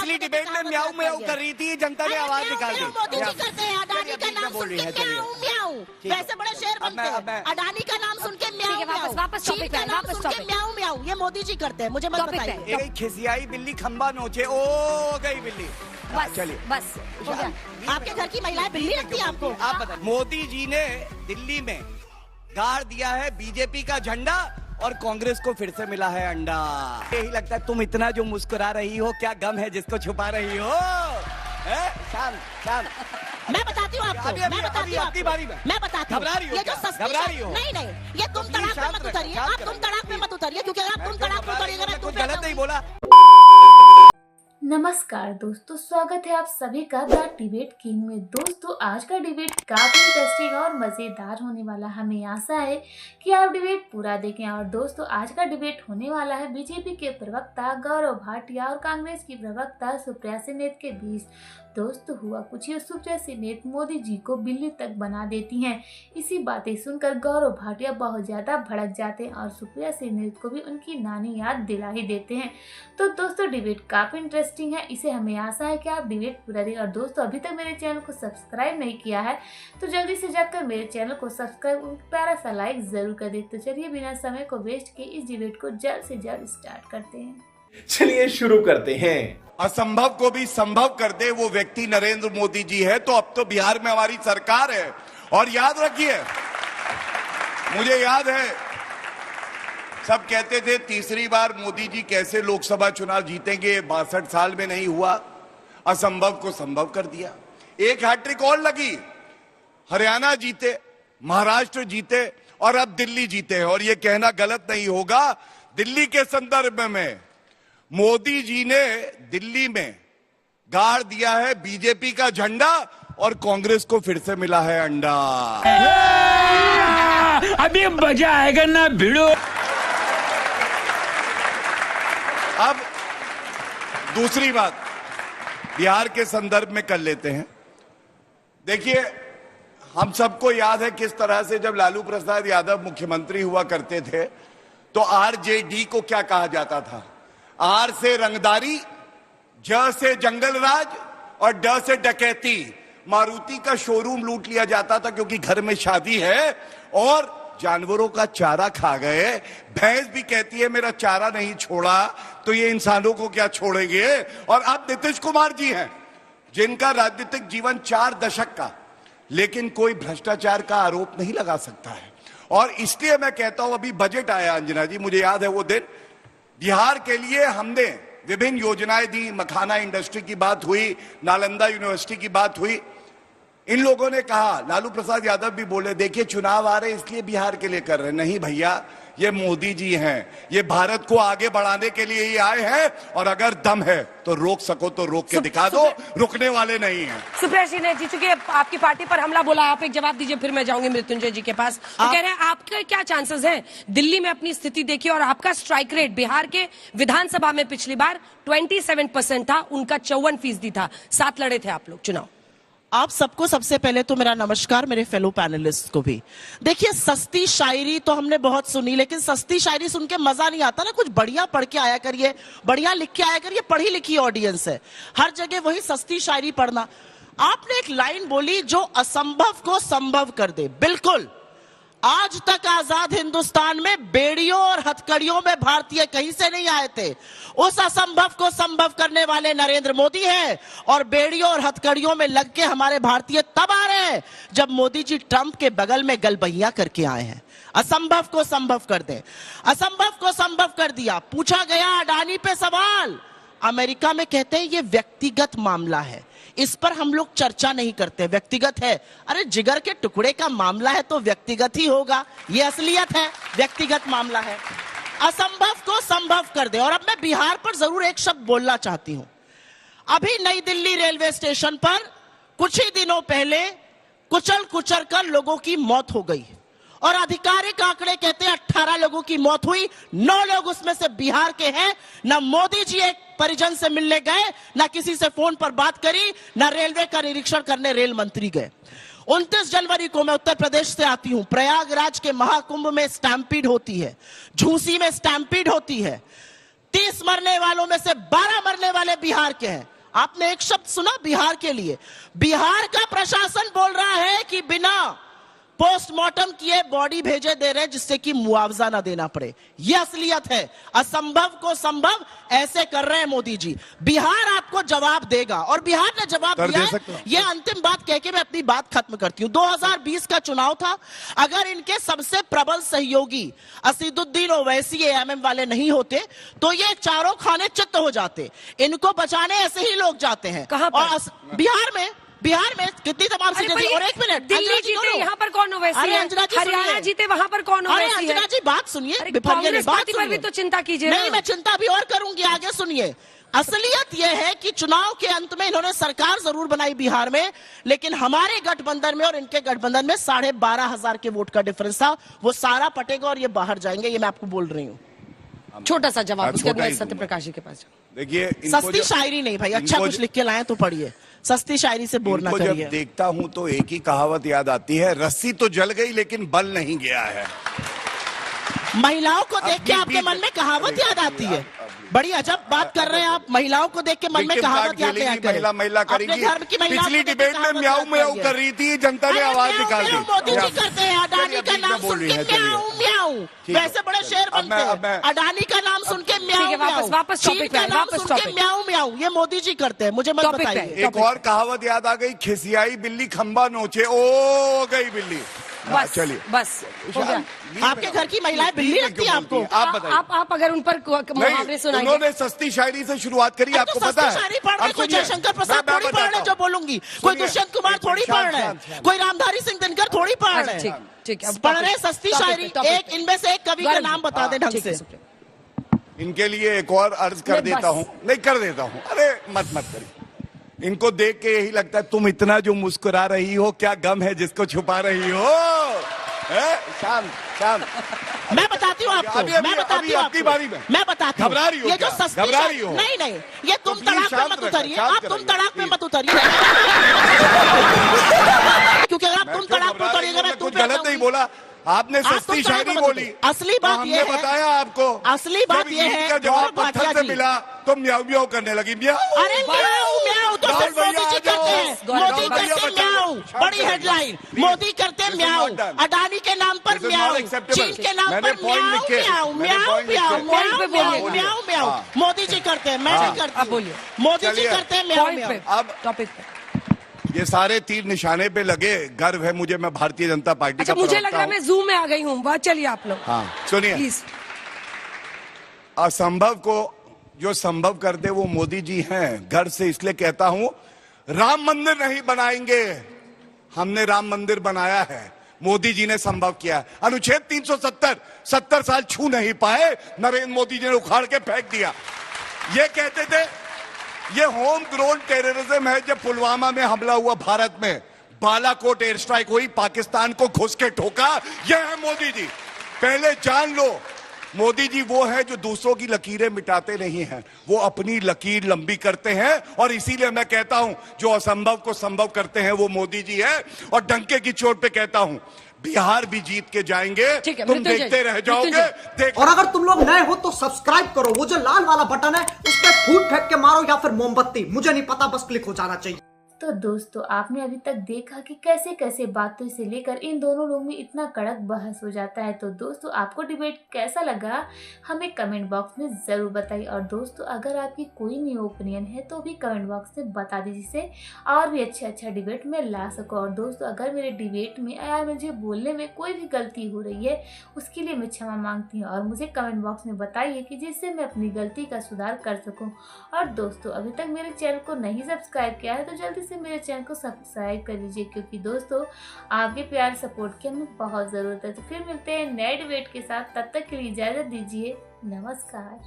पिछली डिबेट में म्याऊ म्याऊ कर रही थी, जनता ने आवाज निकाल दी। मोदी जी करते हैं, अडानी का नाम सुन के म्याऊ म्याऊ, वैसे बड़े शेर बनते हैं। अडानी का नाम सुन के म्याऊ म्याऊ, वापस टॉपिक पे, वापस सुन के म्याऊ म्याऊ, ये मोदी जी करते हैं। मुझे मत बताइए। एक खिसियाई बिल्ली खंबा नोचे, ओ गई बिल्ली। चलिए बस हो गया। आपके घर की महिलाएं बिल्ली लगती है आपको? आप बताइए। मोदी जी ने दिल्ली में गाड़ दिया है बीजेपी का झंडा और कांग्रेस को फिर से मिला है अंडा। यही लगता है तुम इतना जो मुस्कुरा रही हो, क्या गम है जिसको छुपा रही हो? शाम शाम मैं बताती हूँ आपको, मैं बताती हूँ आपकी बारी में, मैं बताती हूँ। ये जो सस्ती, नहीं, ये तुम तड़ाक में मत उतरिए, आप तुम तड़ाक में मत उतरिए, क्योंकि अगर आप तुम तड़ाक में उतरिएगा मैं कुछ गलत नहीं बोला। नमस्कार दोस्तों, स्वागत है आप सभी का द डिबेट किंग में। दोस्तों आज का डिबेट काफी इंटरेस्टिंग और मजेदार होने वाला, हमें आशा है कि आप डिबेट पूरा देखें। और दोस्तों आज का डिबेट होने वाला है बीजेपी के प्रवक्ता गौरव भाटिया और कांग्रेस की प्रवक्ता सुप्रिया सिनेत के बीच। दोस्तों हुआ कुछ ही, सुप्रिया सिनेत मोदी जी को बिल्ली तक बना देती हैं। इसी बातें सुनकर गौरव भाटिया बहुत ज्यादा भड़क जाते हैं और सुप्रिया सिनेत को भी उनकी नानी याद दिला ही देते हैं। तो दोस्तों डिबेट काफी इंटरेस्टिंग है, इसे हमें आशा है कि आप डिबेट पूरा देखें। और दोस्तों अभी तक मेरे चैनल को सब्सक्राइब नहीं किया है तो जल्दी से जाकर मेरे चैनल को सब्सक्राइब और प्यारा सा लाइक जरूर कर दे। तो चलिए बिना समय को वेस्ट किए इस डिबेट को जल्द से जल्द स्टार्ट करते हैं। चलिए शुरू करते हैं। असंभव को भी संभव कर दे वो व्यक्ति नरेंद्र मोदी जी है। तो अब तो बिहार में हमारी सरकार है। और याद रखिए, मुझे याद है सब कहते थे तीसरी बार मोदी जी कैसे लोकसभा चुनाव जीतेंगे, 62 साल में नहीं हुआ। असंभव को संभव कर दिया। एक हैट्रिक और लगी, हरियाणा जीते, महाराष्ट्र जीते और अब दिल्ली जीते। और ये कहना गलत नहीं होगा, दिल्ली के संदर्भ में मोदी जी ने दिल्ली में गाड़ दिया है बीजेपी का झंडा और कांग्रेस को फिर से मिला है अंडा। अभी मजा आएगा ना भिड़ो। अब दूसरी बात बिहार के संदर्भ में कर लेते हैं। देखिए हम सबको याद है किस तरह से जब लालू प्रसाद यादव मुख्यमंत्री हुआ करते थे तो आरजेडी को क्या कहा जाता था? आर से रंगदारी, ज से जंगल राज और ड से डकैती। मारुति का शोरूम लूट लिया जाता था क्योंकि घर में शादी है और जानवरों का चारा खा गए। भैंस भी कहती है मेरा चारा नहीं छोड़ा तो ये इंसानों को क्या छोड़ेंगे। और अब नीतीश कुमार जी हैं जिनका राजनीतिक जीवन 4 दशक का, लेकिन कोई भ्रष्टाचार का आरोप नहीं लगा सकता है। और इसलिए मैं कहता हूं, अभी बजट आया अंजना जी, मुझे याद है वो दिन, बिहार के लिए हमने विभिन्न योजनाएं दी। मखाना इंडस्ट्री की बात हुई, नालंदा यूनिवर्सिटी की बात हुई। इन लोगों ने कहा, लालू प्रसाद यादव भी बोले देखिए चुनाव आ रहे इसलिए बिहार के लिए कर रहे। नहीं भैया, ये मोदी जी हैं, ये भारत को आगे बढ़ाने के लिए ही आए हैं और अगर दम है तो रोक सको तो रोक के दिखा दो, रुकने वाले नहीं हैं। सुप्रिया सिनेत जी, चूंकि आपकी पार्टी पर हमला बोला, आप एक जवाब दीजिए फिर मैं जाऊंगी मृत्युंजय जी के पास। तो कह रहे हैं आपके क्या चांसेस हैं? दिल्ली में अपनी स्थिति देखिए और आपका स्ट्राइक रेट बिहार के विधानसभा में पिछली बार 27% था, उनका 54% था। 7 लड़े थे आप लोग चुनाव। आप सबको सबसे पहले तो मेरा नमस्कार, मेरे फेलो पैनलिस्ट को भी। देखिए सस्ती शायरी तो हमने बहुत सुनी, लेकिन सस्ती शायरी सुन के मजा नहीं आता ना। कुछ बढ़िया पढ़ के आया करिए, बढ़िया लिख के आया करिए। पढ़ी लिखी ऑडियंस है, हर जगह वही सस्ती शायरी पढ़ना। आपने एक लाइन बोली जो असंभव को संभव कर दे। बिल्कुल, आज तक आजाद हिंदुस्तान में बेड़ियों और हथकड़ियों में भारतीय कहीं से नहीं आए थे। उस असंभव को संभव करने वाले नरेंद्र मोदी हैं और बेड़ियों और हथकड़ियों में लग के हमारे भारतीय तब आ रहे हैं जब मोदी जी ट्रंप के बगल में गलबहिया करके आए हैं। असंभव को संभव कर दे, असंभव को संभव कर दिया। पूछा गया अडानी पे सवाल, अमेरिका में कहते हैं ये व्यक्तिगत मामला है, इस पर हम लोग चर्चा नहीं करते, व्यक्तिगत है। अरे जिगर के टुकड़े का मामला है तो व्यक्तिगत ही होगा, ये असलियत है, व्यक्तिगत मामला है। असंभव को संभव कर दे। और अब मैं बिहार पर जरूर एक शब्द बोलना चाहती हूं। अभी नई दिल्ली रेलवे स्टेशन पर कुछ ही दिनों पहले कुचल कर लोगों की मौत हो गई और आधिकारिक आंकड़े कहते हैं 18 लोगों की मौत हुई, 9 लोग उसमें से बिहार के हैं। ना मोदी जी एक परिजन से मिलने गए, ना किसी से फोन पर बात करी, ना रेलवे का निरीक्षण करने रेल मंत्री गए। 29 जनवरी को मैं उत्तर प्रदेश से आती हूं। प्रयागराज के महाकुंभ में स्टैम्पीड होती है, झूसी में स्टैम्पीड होती है। 30 मरने वालों में से 12 मरने वाले बिहार के हैं। आपने एक शब्द सुना बिहार के लिए? बिहार का प्रशासन बोल रहा है कि बिना पोस्टमार्टम किए बॉडी भेजे दे रहे जिससे कि मुआवजा ना देना पड़े। यह असलियत है। असंभव को संभव ऐसे कर रहे हैं मोदी जी। बिहार आपको जवाब देगा और बिहार ने जवाब दिया है। यह अंतिम बात कह के मैं अपनी बात खत्म करती हूं। 2020 का चुनाव था। अगर इनके सबसे प्रबल सहयोगी असीदुद्दीन ओवैसी एएमएम वाले नहीं होते तो ये चारों खाने चित्त हो जाते। इनको बचाने ऐसे ही लोग जाते हैं। कहां पर? और बिहार में कितनी तमाम सीटें थी? और एक मिनट, दिल्ली जीते, यहाँ पर कौन ओवैसी है? हरियाणा जीते, वहाँ पर कौन ओवैसी है? अंजना जी बात सुनिए, कांग्रेस पार्टी पर भी तो चिंता कीजिए। नहीं, मैं चिंता भी और करूंगी, आगे सुनिए। असलियत यह है कि चुनाव के अंत में इन्होंने सरकार जरूर बनाई बिहार में, लेकिन हमारे गठबंधन में और इनके गठबंधन में 12,500 के वोट का डिफरेंस था। वो सारा पटेगा और ये बाहर जाएंगे, ये मैं आपको बोल रही हूँ। छोटा सा जवाब, उसके बाद सत्यप्रकाश जी के पास। देखिए, सस्ती शायरी नहीं भाई, अच्छा कुछ लिख के लाए तो पढ़िए। सस्ती शायरी से बोर ना करिए। जब देखता हूं तो एक ही कहावत याद आती है, रस्सी तो जल गई लेकिन बल नहीं गया है। महिलाओं को देख के आपके मन में कहावत याद आती है? बड़ी अजब बात कर रहे हैं आप। महिलाओं को देख के मन में कहावत याद आती है। महिला करेगी। पिछली डिबेट में म्याऊ म्याऊ कर रही थी, जनता ने आवाज निकाल दी। मोदी जी करते हैं। अडानी का नाम सुन के म्याऊ म्याऊ, वैसे बड़े शेर बनते हैं। अडानी का नाम सुन के म्याऊ म्याऊ, वापस टॉपिक पे, वापस टॉपिक। म्याऊ म्याऊ ये मोदी जी करते हैं। मुझे मत बताइए। एक और कहावत याद आ गई, खिसियाई बिल्ली खंबा नोचे, ओ गई बिल्ली। बस चलिए, बस हो गया। आपके घर की महिलाएं बिल्ली लगती है आपको? आप बताइए। आप अगर उन पर मुहावरे सुनाएंगे। उन्होंने सस्ती शायरी से शुरुआत करी, आपको पता है? शायरी पढ़ रहे, कोई जयशंकर प्रसाद थोड़ी पढ़ रहे जो बोलूंगी, कोई दुष्यंत कुमार थोड़ी पढ़ रहे हैं, कोई रामधारी सिंह दिनकर थोड़ी पढ़ रहे हैं। ठीक है, पढ़ रहे सस्ती शायरी। एक इनमें से एक कवि का नाम बता दे ढंग से। इनके लिए एक और अर्ज कर देता हूँ, नहीं कर देता हूँ। अरे मत करिए। इनको देख के यही लगता है तुम इतना जो मुस्कुरा रही हो, क्या गम है जिसको छुपा रही हो? शांत। मैं बताती हूँ आपको, मैं बताती हूँ आपकी बारी में, मैं बताती हूँ। घबरा रही हो? ये जो सस्ती घबरा रही हो? नहीं, ये तुम तड़ाक में मत उतरिए। आप तुम तड़ाक में मत उतरिए, क्योंकि अगर आप तुम तड़ाक में उतरिएगा मैं कुछ गलत नहीं बोला। आपने सस्ती शायरी बोली। असली बात ये है, बताया आपको। असली बात ये है, जब जवाब पत्थर से मिला तो म्याऊ म्याऊ करने लगी। म्याऊ, अरे म्याऊ म्याऊ तो सिर्फ मोदी जी करते हैं। मोदी करते म्याऊ, बड़ी हेडलाइन। मोदी करते म्याऊ, अडानी के नाम पर म्याऊ, चीन के नाम पर म्याऊ म्याऊ म्याऊ म्याऊ म्याऊ म्याऊ। मोदी जी करते हैं, मैं नहीं करती। बोलिए, मोदी जी करते हैं म्याऊ म्याऊ। अब टॉपिक ये सारे तीर निशाने पे लगे। गर्व है मुझे, मैं भारतीय जनता पार्टी का मुझे लग रहा है मैं जूम में आ गई हूँ। बात चलिए आप लोग। हाँ सुनिए, प्लीज। असंभव को जो संभव कर दे वो मोदी जी हैं। घर से इसलिए कहता हूं, राम मंदिर नहीं बनाएंगे, हमने राम मंदिर बनाया है। मोदी जी ने संभव किया। अनुच्छेद 370 70 साल छू नहीं पाए, नरेंद्र मोदी जी ने उखाड़ के फेंक दिया। ये कहते थे ये होम ग्रोन टेररिज्म है। जब पुलवामा में हमला हुआ भारत में, बालाकोट एयर स्ट्राइक हुई, पाकिस्तान को घुस के ठोका, यह है मोदी जी। पहले जान लो, मोदी जी वो है जो दूसरों की लकीरें मिटाते नहीं हैं, वो अपनी लकीर लंबी करते हैं। और इसीलिए मैं कहता हूं, जो असंभव को संभव करते हैं वो मोदी जी है। और डंके की चोट पे कहता हूं, बिहार भी जीत के जाएंगे, तुम देखते रह जाओगे। और अगर तुम लोग नए हो तो सब्सक्राइब करो, वो जो लाल वाला बटन है उस पर फूट फेंक के मारो या फिर मोमबत्ती, मुझे नहीं पता, बस क्लिक हो जाना चाहिए। तो दोस्तों, आपने अभी तक देखा कि कैसे कैसे बातों से लेकर इन दोनों लोगों में इतना कड़क बहस हो जाता है। तो दोस्तों, आपको डिबेट कैसा लगा हमें कमेंट बॉक्स में ज़रूर बताइए। और दोस्तों, अगर आपकी कोई न्यू ओपिनियन है तो भी कमेंट बॉक्स में बता दीजिए, जिससे और भी अच्छा डिबेट में ला सको। और दोस्तों, अगर मेरे डिबेट में या मुझे बोलने में कोई भी गलती हो रही है, उसके लिए मैं क्षमा मांगती हूँ। और मुझे कमेंट बॉक्स में बताइए कि जिससे मैं अपनी गलती का सुधार कर सकूँ। और दोस्तों, अभी तक मेरे चैनल को नहीं सब्सक्राइब किया है तो जल्दी से मेरे चैनल को सब्सक्राइब कर लीजिए, क्योंकि दोस्तों आपके प्यार सपोर्ट की हमें बहुत ज़रूरत है। तो फिर मिलते हैं नए डिबेट के साथ, तब तक के लिए इजाज़त दीजिए। नमस्कार।